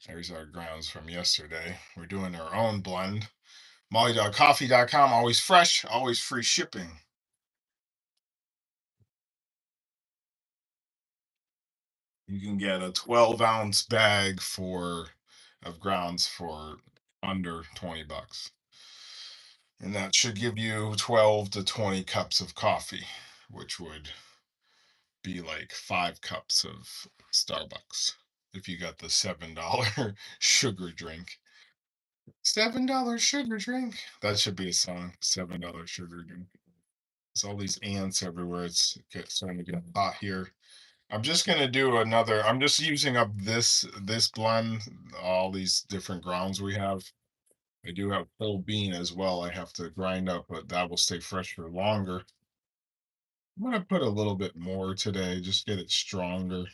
There's our grounds from yesterday. We're doing our own blend. Molly.coffee.com, always fresh, always free shipping. You can get a 12-ounce bag for of grounds for under $20. And that should give you 12 to 20 cups of coffee, which would be like 5 cups of Starbucks if you got the $7 sugar drink. $7 sugar drink. That should be a song. $7 sugar drink. There's all these ants everywhere. Starting to get hot here. I'm just gonna do another. I'm just using up this blend, all these different grounds we have. I do have full bean as well. I have to grind up, but that will stay fresh for longer. I'm gonna put a little bit more today, just get it stronger.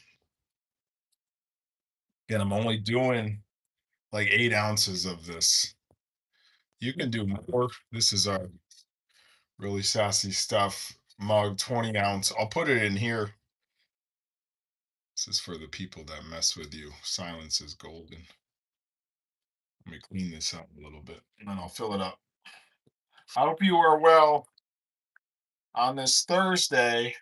And I'm only doing like 8 ounces of this. You can do more. This is our really sassy stuff mug, 20 ounce. I'll put it in here. This is for the people that mess with you. Silence is golden. Let me clean this up a little bit and then I'll fill it up. I hope you are well on this Thursday.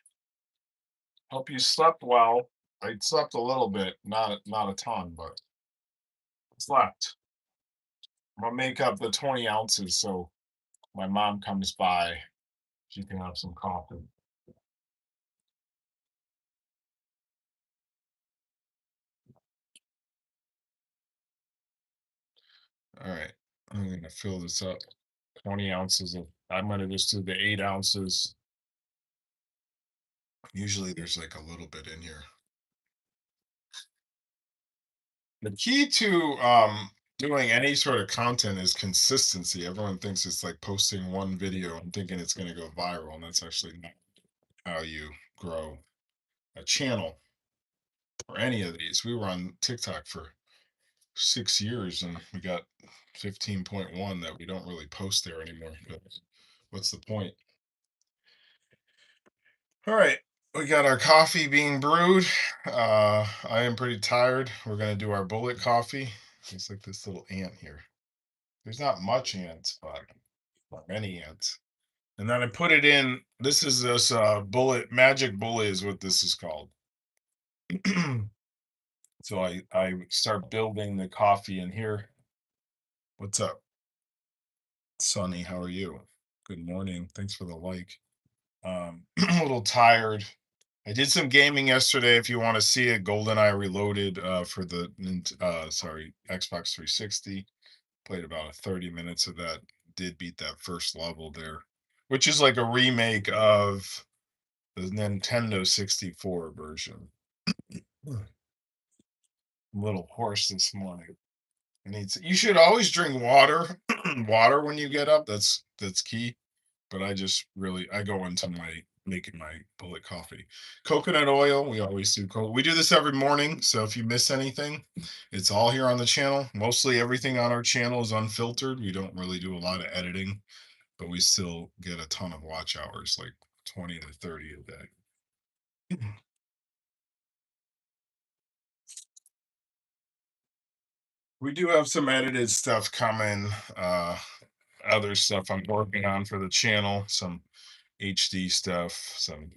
Hope you slept well. I slept a little bit, not a ton, but slept. I'm gonna make up the 20 ounces so my mom comes by. She can have some coffee. All right. I'm gonna fill this up. 20 ounces of I'm gonna just do the 8 ounces. Usually there's like a little bit in here. The key to doing any sort of content is consistency. Everyone thinks it's like posting one video and thinking it's going to go viral, and that's actually not how you grow a channel or any of these. We were on TikTok for 6 years and we got 15.1 that we don't really post there anymore. But what's the point? All right. We got our coffee being brewed. I am pretty tired. We're going to do our bullet coffee. It's like this little ant here. There's not much ants, but not many ants. And then I put it in. This is this bullet magic bullet is what this is called. So I start building the coffee in here. What's up, Sonny? How are you? Good morning. Thanks for the like. A little tired. I did some gaming yesterday. If you want to see it, GoldenEye Reloaded for the Xbox 360. Played about 30 minutes of that. Did beat that first level there, which is like a remake of the Nintendo 64 version. I'm a little hoarse this morning. You should always drink water, water when you get up. That's key. But I go into my making my bullet coffee. Coconut oil, we always do. We do this every morning. So if you miss anything, it's all here on the channel. Mostly everything on our channel is unfiltered. We don't really do a lot of editing, but we still get a ton of watch hours, like 20 to 30 a day. We do have some edited stuff coming. Other stuff I'm working on for the channel, some HD stuff, some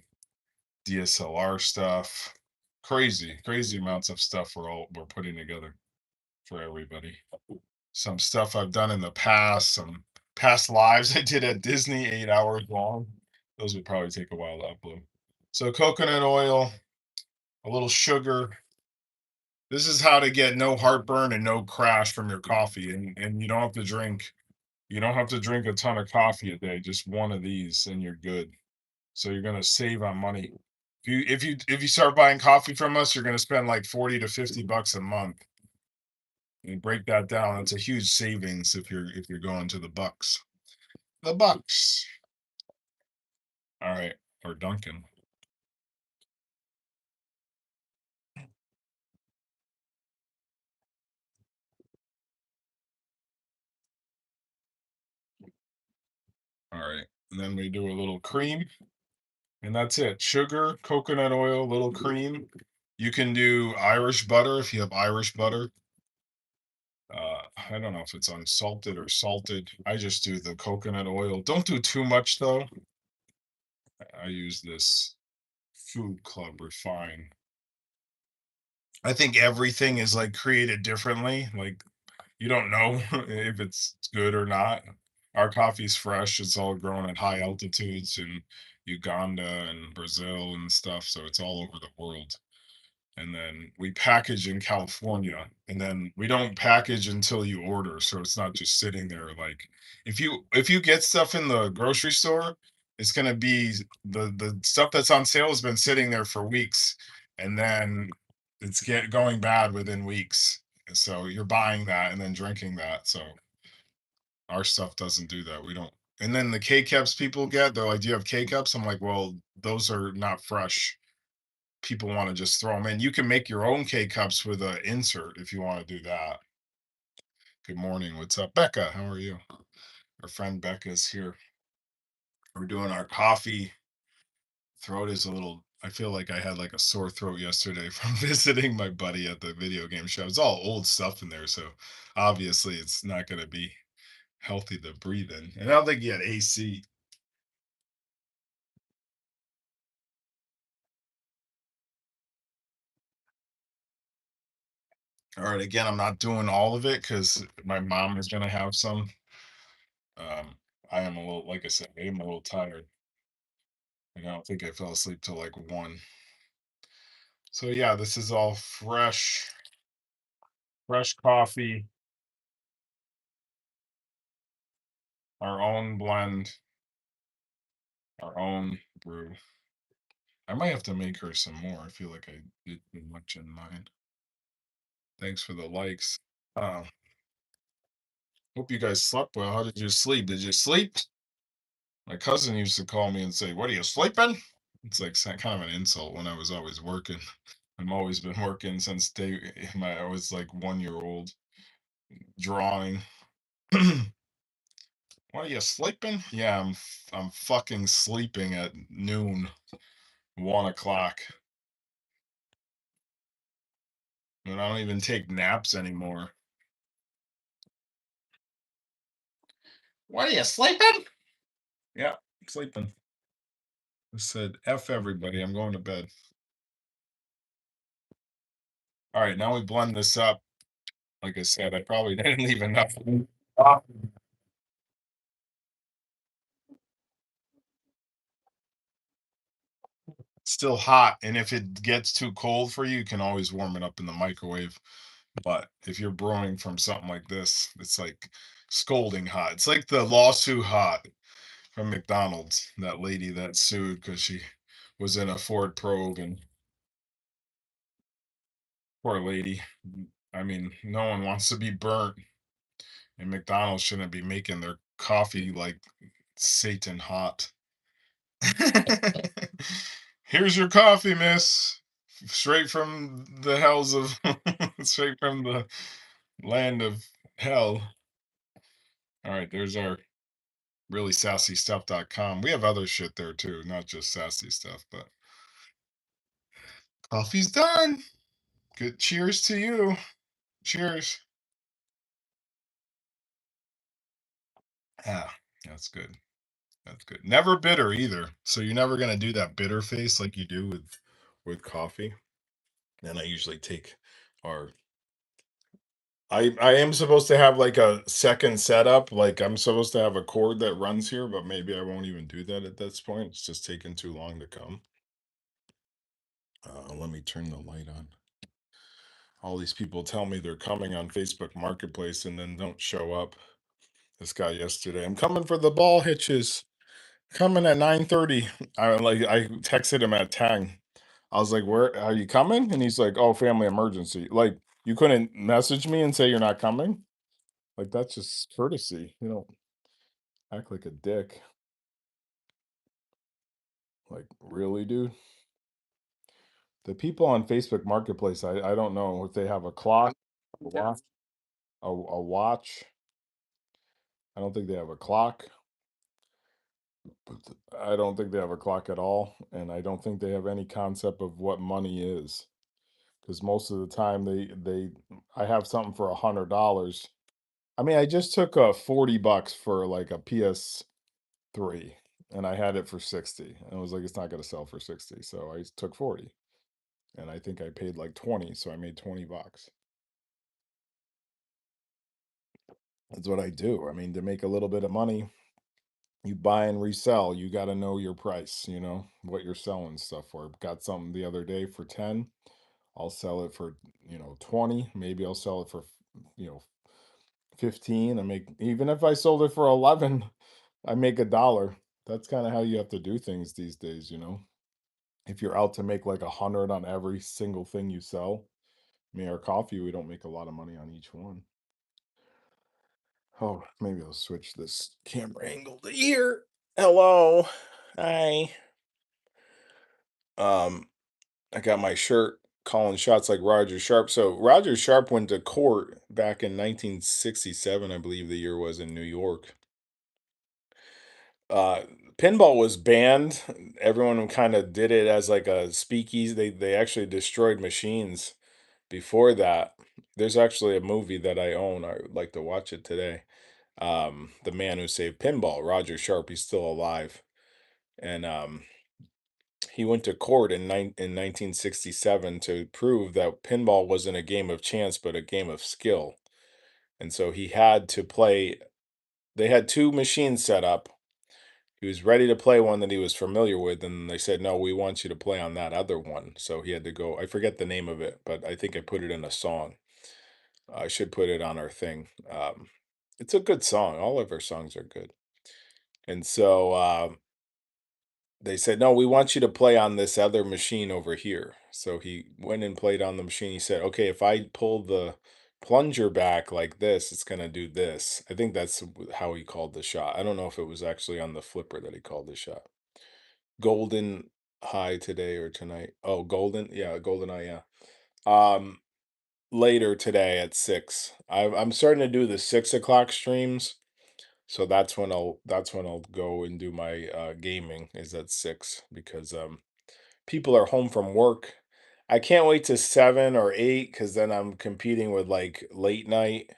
DSLR stuff. Crazy amounts of stuff we're putting together for everybody. Some stuff I've done in the past, some past lives I did at Disney, 8 hours long. Those would probably take a while to upload. So coconut oil, a little sugar. This is how to get no heartburn and no crash from your coffee. And you don't have to drink a ton of coffee a day, just one of these and you're good. So you're gonna save on money. If you start buying coffee from us, you're gonna spend like 40 to $50 a month. And break that down, that's a huge savings if you're going to the Bucks. The Bucks. All right. Or Duncan. All right. And then we do a little cream. And that's it. Sugar, coconut oil, little cream. You can do Irish butter if you have Irish butter. I don't know if it's unsalted or salted. I just do the coconut oil. Don't do too much though. I use this Food Club Refine. I think everything is like created differently. Like you don't know if it's good or not. Our coffee's fresh. It's all grown at high altitudes in Uganda and Brazil and stuff. So it's all over the world. And then we package in California, and then we don't package until you order, so it's not just sitting there. Like if you get stuff in the grocery store, it's gonna be the stuff that's on sale has been sitting there for weeks, and then it's get going bad within weeks. So you're buying that and then drinking that. So our stuff doesn't do that. We don't. And then the K cups people get, they're like, "Do you have K cups?" I'm like, "Well, those are not fresh." People want to just throw them in. You can make your own K cups with an insert if you want to do that. Good morning. What's up, Becca? How are you? Our friend Becca is here. We're doing our coffee. Throat is a little. I feel like I had like a sore throat yesterday from visiting my buddy at the video game show. It's all old stuff in there, so obviously it's not going to be healthy to breathe in. And I don't think he had AC. All right, again, I'm not doing all of it because my mom is going to have some. Um, I am a little, like I said, I am a little tired. I don't think I fell asleep till like 1. So yeah, this is all fresh coffee, our own blend, our own brew. I might have to make her some more. I feel like I did too much in mine. Thanks for the likes. Uh, hope you guys slept well. How did you sleep? Did you sleep? My cousin used to call me and say, "What are you sleeping?" It's like kind of an insult when I was always working. I've always been working since I was like 1 year old drawing. What are you sleeping? Yeah, I'm fucking sleeping at noon, 1 o'clock. And I don't even take naps anymore. What are you sleeping? Yeah, sleeping. I said, F everybody, I'm going to bed. All right, now we blend this up. Like I said, I probably didn't leave enough. Still hot. And if it gets too cold for you, you can always warm it up in the microwave. But if you're brewing from something like this, it's like scalding hot. It's like the lawsuit hot from McDonald's, that lady that sued because she was in a Ford Probe, and poor lady. I mean, no one wants to be burnt, and McDonald's shouldn't be making their coffee like Satan hot. Here's your coffee, miss. Straight from the hells of, straight from the land of hell. All right, there's our really sassy stuff.com. We have other shit there too, not just sassy stuff, but coffee's done. Good. Cheers to you. Cheers. Ah, that's good. That's good. Never bitter either. So you're never gonna do that bitter face like you do with coffee. And I usually take our I am supposed to have like a second setup. Like I'm supposed to have a cord that runs here, but maybe I won't even do that at this point. It's just taking too long to come. Let me turn the light on. All these people tell me they're coming on Facebook Marketplace and then don't show up. This guy yesterday, I'm coming for the ball hitches. Coming at 9:30. I texted him at 10. I was like, "Where are you coming?" And he's like, "Oh, family emergency." Like, you couldn't message me and say you're not coming? Like, that's just courtesy. You don't act like a dick. Like, really, dude? The people on Facebook Marketplace, I don't know if they have a clock, a watch, a watch. I don't think they have a clock. I don't think they have a clock at all, and I don't think they have any concept of what money is. Because most of the time I have something for $100, I mean, I just took, 40 bucks for, like, a PS3, and I had it for 60, and I was like, "It's not gonna sell for 60," so I took 40, and I think I paid, like, 20, so I made 20 bucks. That's what I do. I mean, to make a little bit of money, you buy and resell, you gotta know your price, what you're selling stuff for. Got something the other day for 10, I'll sell it for, 20, maybe I'll sell it for, you know, 15. I make even if I sold it for 11, I make a dollar. That's kind of how you have to do things these days. If you're out to make like 100 on every single thing you sell, I mean, our coffee, we don't make a lot of money on each one. Oh, maybe I'll switch this camera angle to here. Hello. Hi. Um, I got my shirt calling shots like Roger Sharp. So Roger Sharp went to court back in 1967, I believe the year was in New York. uh Pinball was banned. Everyone kind of did it as like a speakeasy. They actually destroyed machines before that. There's actually a movie that I own. I would like to watch it today. The Man Who Saved Pinball, Roger Sharp, he's still alive. And he went to court in 1967 to prove that pinball wasn't a game of chance but a game of skill. And so he had to play. They had two machines set up. He was ready to play one that he was familiar with, and they said, "No, we want you to play on that other one." So he had to go. I forget the name of it, but I think I put it in a song. I should put it on our thing. It's a good song. All of our songs are good. And so they said, "No, we want you to play on this other machine over here." So he went and played on the machine. He said, "Okay, if I pull the plunger back like this, it's going to do this." I think that's how he called the shot. I don't know if it was actually on the flipper that he called the shot. Golden High today or tonight. Oh, Golden, yeah, Golden Eye, yeah. Um, Later today at 6. I'm starting to do the 6 o'clock streams, so that's when I'll go and do my gaming is at 6 because people are home from work. I can't wait to 7 or 8 because then I'm competing with like late night,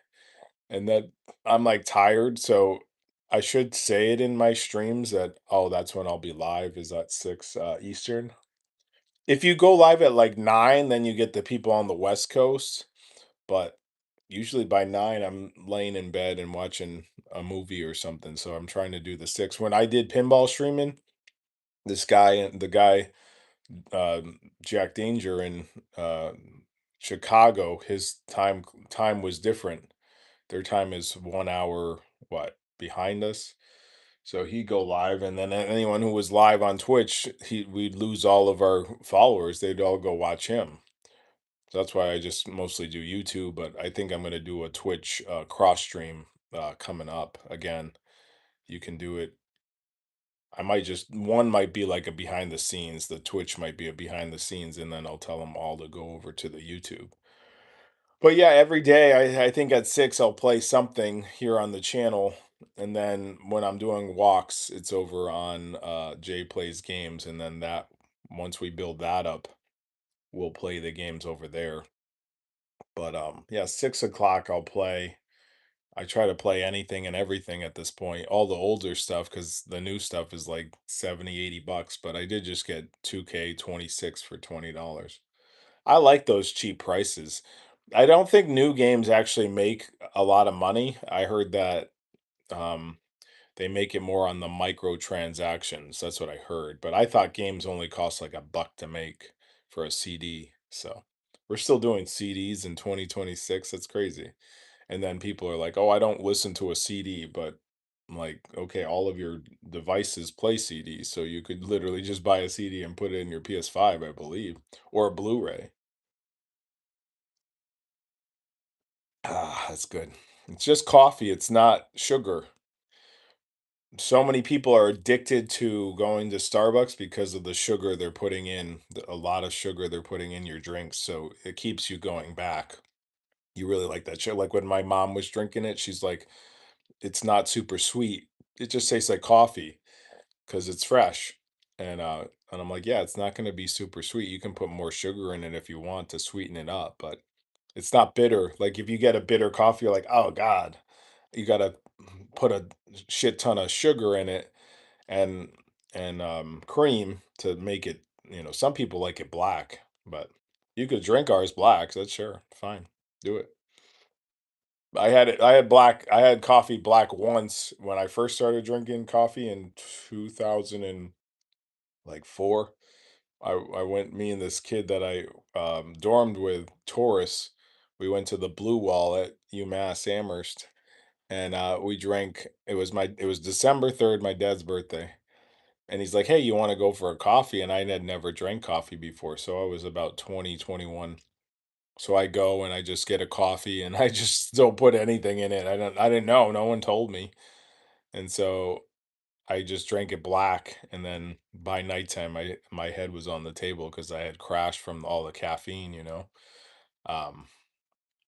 and then I'm like tired. So I should say it in my streams that, oh, that's when I'll be live is at 6 Eastern. If you go live at like 9, then you get the people on the West Coast, but usually by 9, I'm laying in bed and watching a movie or something, so I'm trying to do the 6. When I did pinball streaming, the guy, Jack Danger in, Chicago, his time was different. Their time is 1 hour, what, behind us? So he'd go live, and then anyone who was live on Twitch, we'd lose all of our followers. They'd all go watch him. So that's why I just mostly do YouTube. But I think I'm gonna do a Twitch cross stream coming up again. You can do it. I might just one might be like a behind the scenes. The Twitch might be a behind the scenes, and then I'll tell them all to go over to the YouTube. But yeah, every day I think at 6 I'll play something here on the channel. And then when I'm doing walks, it's over on Jay Plays Games. And then that once we build that up, we'll play the games over there. But yeah, 6 o'clock I'll play. I try to play anything and everything at this point. All the older stuff, because the new stuff is like 70, 80 bucks. But I did just get 2K26 for $20. I like those cheap prices. I don't think new games actually make a lot of money. I heard that um, they make it more on the microtransactions. That's what I heard. But I thought games only cost like a buck to make for a CD. So we're still doing CDs in 2026. That's crazy. And then people are like, "Oh, I don't listen to a CD," but I'm like, okay, all of your devices play CDs, so you could literally just buy a CD and put it in your PS5, I believe, or a Blu-ray. Ah, that's good. It's just coffee, it's not sugar. So many people are addicted to going to Starbucks because of the sugar they're putting in, a lot of sugar they're putting in your drinks, so it keeps you going back. You really like that shit. Like when my mom was drinking it, she's like, it's not super sweet. It just tastes like coffee because it's fresh. And I'm like, yeah, it's not going to be super sweet. You can put more sugar in it if you want to sweeten it up, but it's not bitter. Like if you get a bitter coffee, you're like, oh God. you gotta put a shit ton of sugar in it and cream to make it. Some people like it black, but you could drink ours black. That's sure fine. Do it. I had it. I had black. I had coffee black once when I first started drinking coffee in 2004. I went. Me and this kid that I dormed with, Taurus. We went to the Blue Wall at UMass Amherst, and we drank. It was December 3rd, my dad's birthday, and he's like, "Hey, you want to go for a coffee?" And I had never drank coffee before, so I was about 20, 21. So I go and I just get a coffee and I just don't put anything in it. I didn't know. No one told me. And so I just drank it black, and then by nighttime my head was on the table because I had crashed from all the caffeine. Um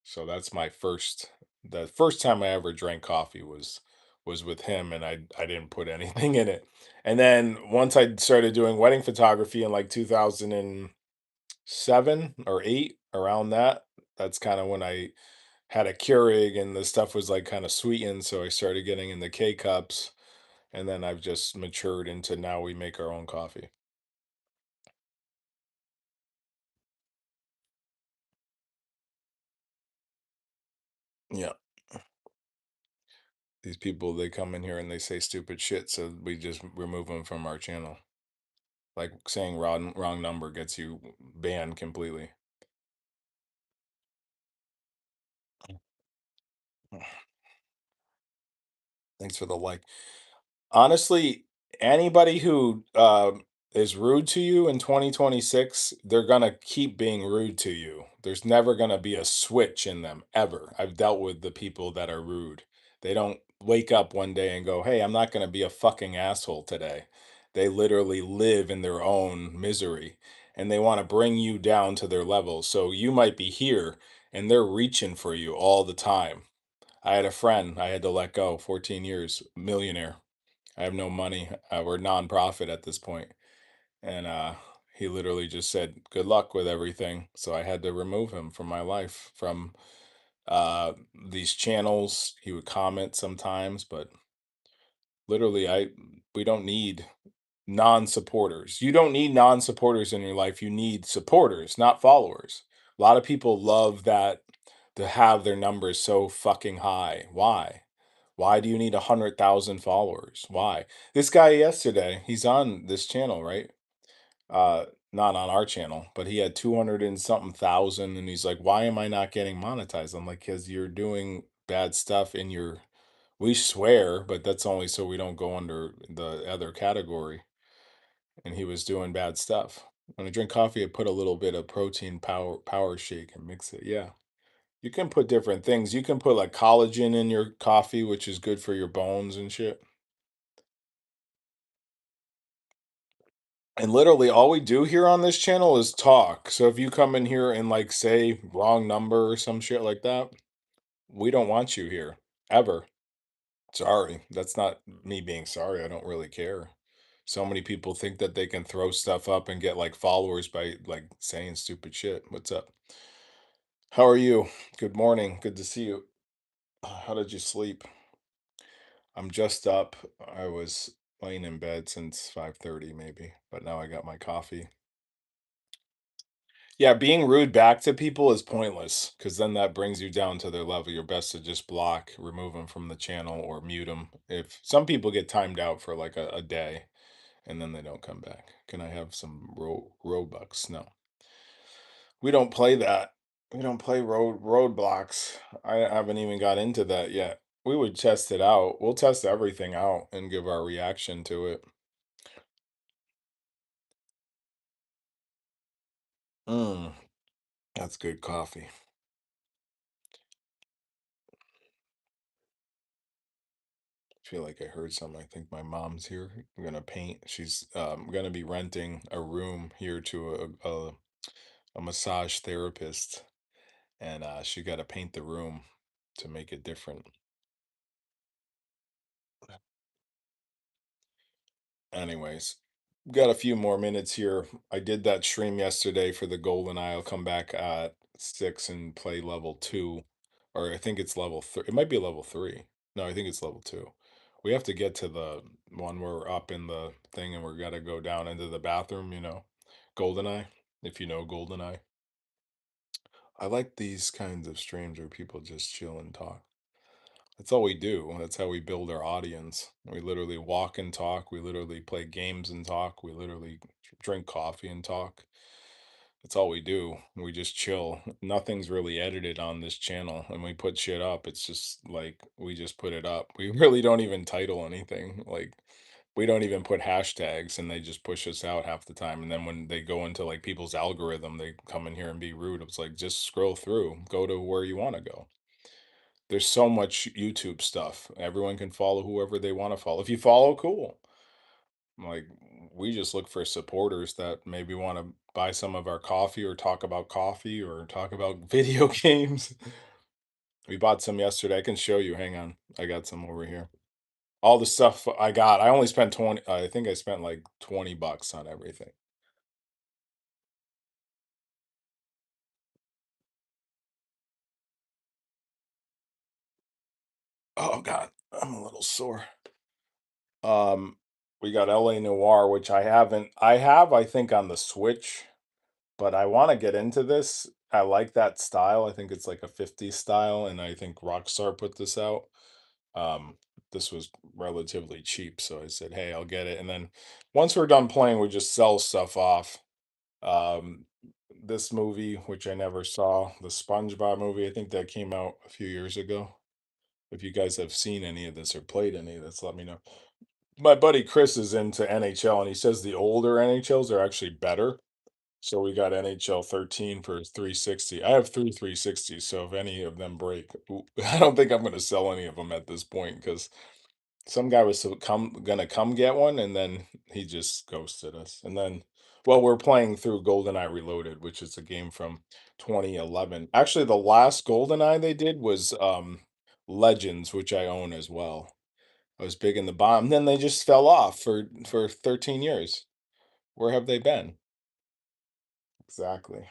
so that's my first the first time I ever drank coffee was with him, and I didn't put anything in it. And then once I started doing wedding photography in like 2007 or 8, around that, that's kind of when I had a Keurig and the stuff was like kind of sweetened, so I started getting in the K cups, and then I've just matured into now we make our own coffee. Yeah, these people, they come in here and they say stupid shit, so we just remove them from our channel. Like saying wrong number gets you banned completely. Thanks for the like. Honestly, anybody who is rude to you in 2026, they're gonna keep being rude to you. There's never gonna be a switch in them ever. I've dealt with the people that are rude. They don't wake up one day and go, "Hey, I'm not gonna be a fucking asshole today." They literally live in their own misery, and they want to bring you down to their level. So you might be here and they're reaching for you all the time. I had a friend I had to let go, 14 years, millionaire. I have no money. We're nonprofit at this point, and he literally just said, "Good luck with everything." So I had to remove him from my life, from these channels. He would comment sometimes, but literally, I we don't need non-supporters. You don't need non-supporters in your life. You need supporters, not followers. A lot of people love that, to have their numbers so fucking high. Why? Why do you need 100,000 followers? Why? This guy yesterday, he's on this channel, right? Not on our channel, but he had 200 and something thousand, and he's like, "Why am I not getting monetized?" I'm like, "Because you're doing bad stuff in your." We swear, but that's only so we don't go under the other category. And he was doing bad stuff. When I drink coffee, I put a little bit of protein power shake and mix it. Yeah. You can put different things. You can put like collagen in your coffee, which is good for your bones and shit. And literally all we do here on this channel is talk. So if you come in here and like say wrong number or some shit like that, we don't want you here ever. Sorry. That's not me being sorry. I don't really care. So many people think that they can throw stuff up and get like followers by like saying stupid shit. What's up? How are you? Good morning. Good to see you. How did you sleep? I'm just up. I was laying in bed since 5:30 maybe, but now I got my coffee. Yeah, being rude back to people is pointless because then that brings you down to their level. You're best to just block, remove them from the channel, or mute them. If some people get timed out for like a day and then they don't come back. Can I have some Robux? No, we don't play that. We don't play roadblocks. I haven't even got into that yet. We would test it out. We'll test everything out and give our reaction to it. Mm, that's good coffee. I feel like I heard something. I think my mom's here. I'm gonna paint. She's gonna be renting a room here to a massage therapist, and she got to paint the room to make it different. Anyways, got a few more minutes here. I did that stream yesterday for the Golden Eye. I'll come back at 6 and play level 2, or I think it's level 3. It might be level 3. No, I think it's level 2. We have to get to the one where we're up in the thing and we're gotta go down into the bathroom, GoldenEye, if you know GoldenEye. I like these kinds of streams where people just chill and talk. That's all we do. That's how we build our audience. We literally walk and talk. We literally play games and talk. We literally drink coffee and talk. That's all we do. We just chill. Nothing's really edited on this channel. And we put shit up. It's just like we just put it up. We really don't even title anything. Like we don't even put hashtags and they just push us out half the time. And then when they go into like people's algorithm, they come in here and be rude. It's like just scroll through, go to where you want to go. There's so much YouTube stuff. Everyone can follow whoever they want to follow. If you follow, cool. Like we just look for supporters that maybe want to buy some of our coffee or talk about video games. We bought some yesterday. I can show you. Hang on. I got some over here. All the stuff I got. I only spent 20 I think I spent like $20 on everything. Oh god, I'm a little sore. Um we got LA Noir, which I think on the Switch. But I wanna get into this. I like that style. I think it's like a '50s style, and I think Rockstar put this out. Um, this was relatively cheap, so I said, "Hey, I'll get it." And then once we're done playing, we just sell stuff off. Um, this movie, which I never saw, the SpongeBob movie, I think that came out a few years ago. If you guys have seen any of this or played any of this, let me know. My buddy Chris is into NHL, and he says the older NHLs are actually better. So we got NHL 13 for 360. I have three 360s, so if any of them break, I don't think I'm going to sell any of them at this point because some guy was gonna come get one, and then he just ghosted us. And then, well, we're playing through GoldenEye Reloaded, which is a game from 2011. Actually, the last GoldenEye they did was Legends, which I own as well. I was big in the bomb. Then they just fell off for 13 years. Where have they been? Exactly.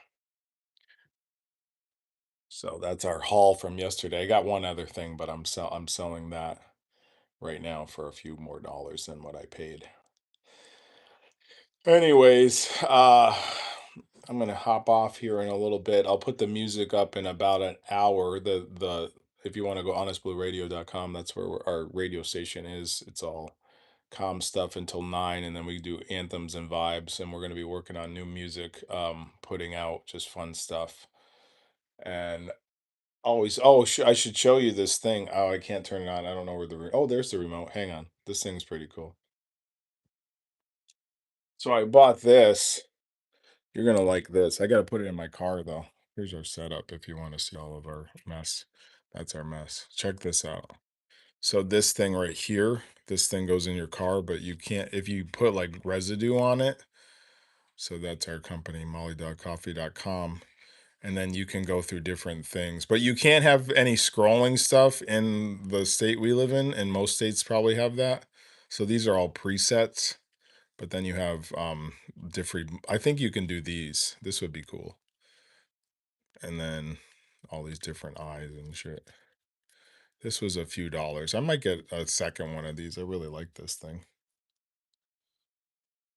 So that's our haul from yesterday. I got one other thing, but I'm selling that right now for a few more dollars than what I paid. Anyways, I'm gonna hop off here in a little bit. I'll put the music up in about an hour. The If you want to go honestblueradio.com, that's where our radio station is. It's all calm stuff until 9, and then we do anthems and vibes, and we're gonna be working on new music, putting out just fun stuff. And always, I should show you this thing. Oh, I can't turn it on. I don't know where oh, there's the remote. Hang on. This thing's pretty cool. So I bought this. You're gonna like this. I gotta put it in my car though. Here's our setup if you want to see all of our mess. That's our mess. Check this out. So this thing right here, this thing goes in your car, but you can't if you put like residue on it. So that's our company, molly.coffee.com. And then you can go through different things. But you can't have any scrolling stuff in the state we live in, and most states probably have that. So these are all presets. But then you have different I think you can do these. This would be cool. And then all these different eyes and shit. This was a few dollars. I might get a second one of these. I really like this thing.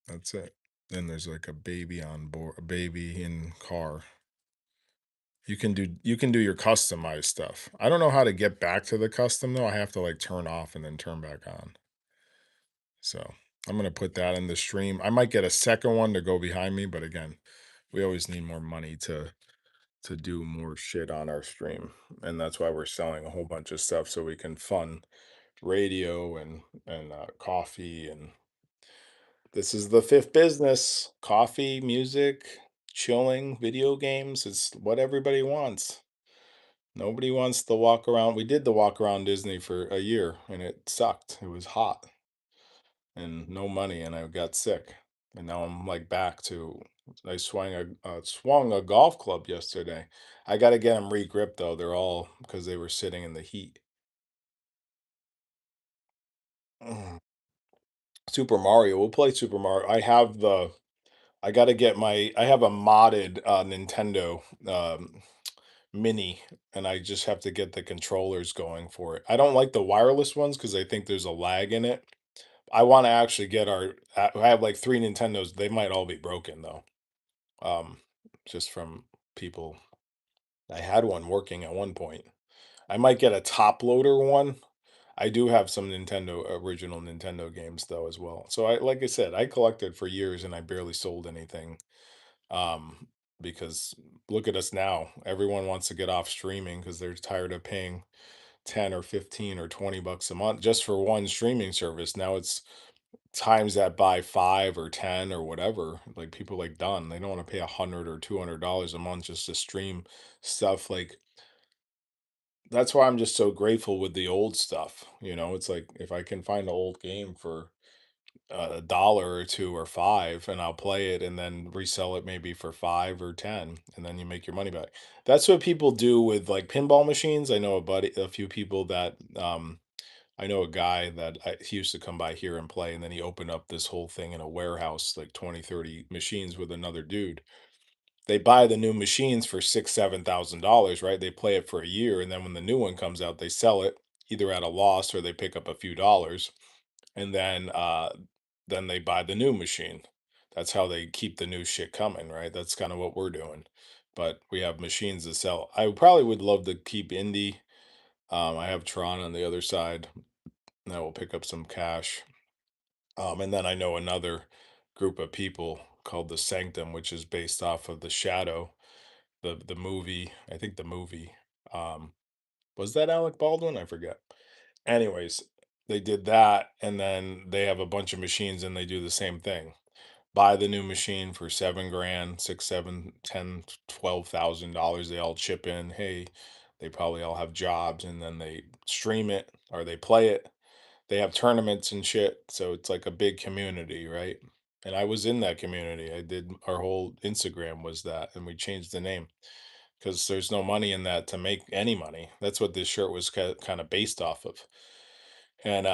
That's it. Then there's like a baby on board, a baby in car. You can do your customized stuff. I don't know how to get back to the custom though. I have to like turn off and then turn back on. So I'm gonna put that in the stream. I might get a second one to go behind me, but again, we always need more money to do more shit on our stream. And that's why we're selling a whole bunch of stuff so we can fund radio and coffee. And this is the fifth business: coffee, music, chilling, video games. It's what everybody wants. Nobody wants to walk around. We did the walk around Disney for a year and it sucked. It was hot and no money and I got sick. And now I'm like back to I swung a golf club yesterday. I got to get them re-gripped though. They're all because they were sitting in the heat. Mm. Super Mario. We'll play Super Mario. I got to get my I have a modded Nintendo Mini, and I just have to get the controllers going for it. I don't like the wireless ones because I think there's a lag in it. I want to actually get I have like three Nintendos. They might all be broken though. Um, just from people. I had one working at one point. I might get a top loader one. I do have some original Nintendo games though as well. So like I said, I collected for years and I barely sold anything. Um, because look at us now. Everyone wants to get off streaming because they're tired of paying 10 or 15 or 20 bucks a month just for one streaming service. Now it's times that by 5 or 10 or whatever. Like people like Dunn, they don't want to pay $100 or $200 a month just to stream stuff. Like that's why I'm just so grateful with the old stuff. It's like if I can find an old game for a dollar or two or five, and I'll play it and then resell it maybe for 5 or 10, and then you make your money back. That's what people do with like pinball machines. I know a few people that I know a guy that he used to come by here and play, and then he opened up this whole thing in a warehouse, like 20, 30 machines with another dude. They buy the new machines for six, $7,000, right? They play it for a year, and then when the new one comes out, they sell it either at a loss or they pick up a few dollars, and then they buy the new machine. That's how they keep the new shit coming, right? That's kind of what we're doing. But we have machines to sell. I probably would love to keep indie. I have Tron on the other side that will pick up some cash. And then I know another group of people called the Sanctum, which is based off of the Shadow, the movie. I think the movie. Um, was that Alec Baldwin? I forget. Anyways, they did that, and then they have a bunch of machines, and they do the same thing. Buy the new machine for 7 grand, six, seven, 10, $12,000. They all chip in. Hey, they probably all have jobs, and then they stream it or they play it. They have tournaments and shit, so it's like a big community, right? And I was in that community. I did our whole Instagram was that, and we changed the name because there's no money in that to make any money. That's what this shirt was kind of based off of. And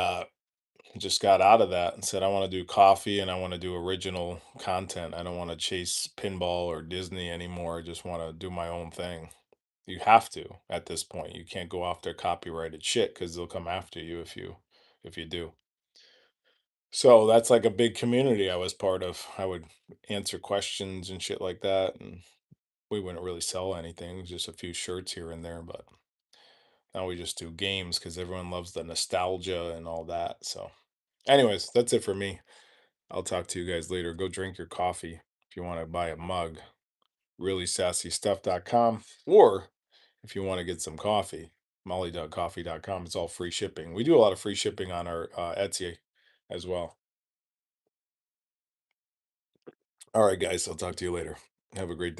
just got out of that and said I want to do coffee and I want to do original content. I don't want to chase pinball or Disney anymore. I just want to do my own thing. You have to at this point. You can't go after copyrighted shit because they'll come after you if you do. So that's like a big community I was part of. I would answer questions and shit like that, and we wouldn't really sell anything, just a few shirts here and there. But now we just do games because everyone loves the nostalgia and all that. So, anyways, that's it for me. I'll talk to you guys later. Go drink your coffee if you want to buy a mug. ReallySassyStuff.com. Or if you want to get some coffee, molly.coffee.com. It's all free shipping. We do a lot of free shipping on our Etsy as well. All right, guys. I'll talk to you later. Have a great day.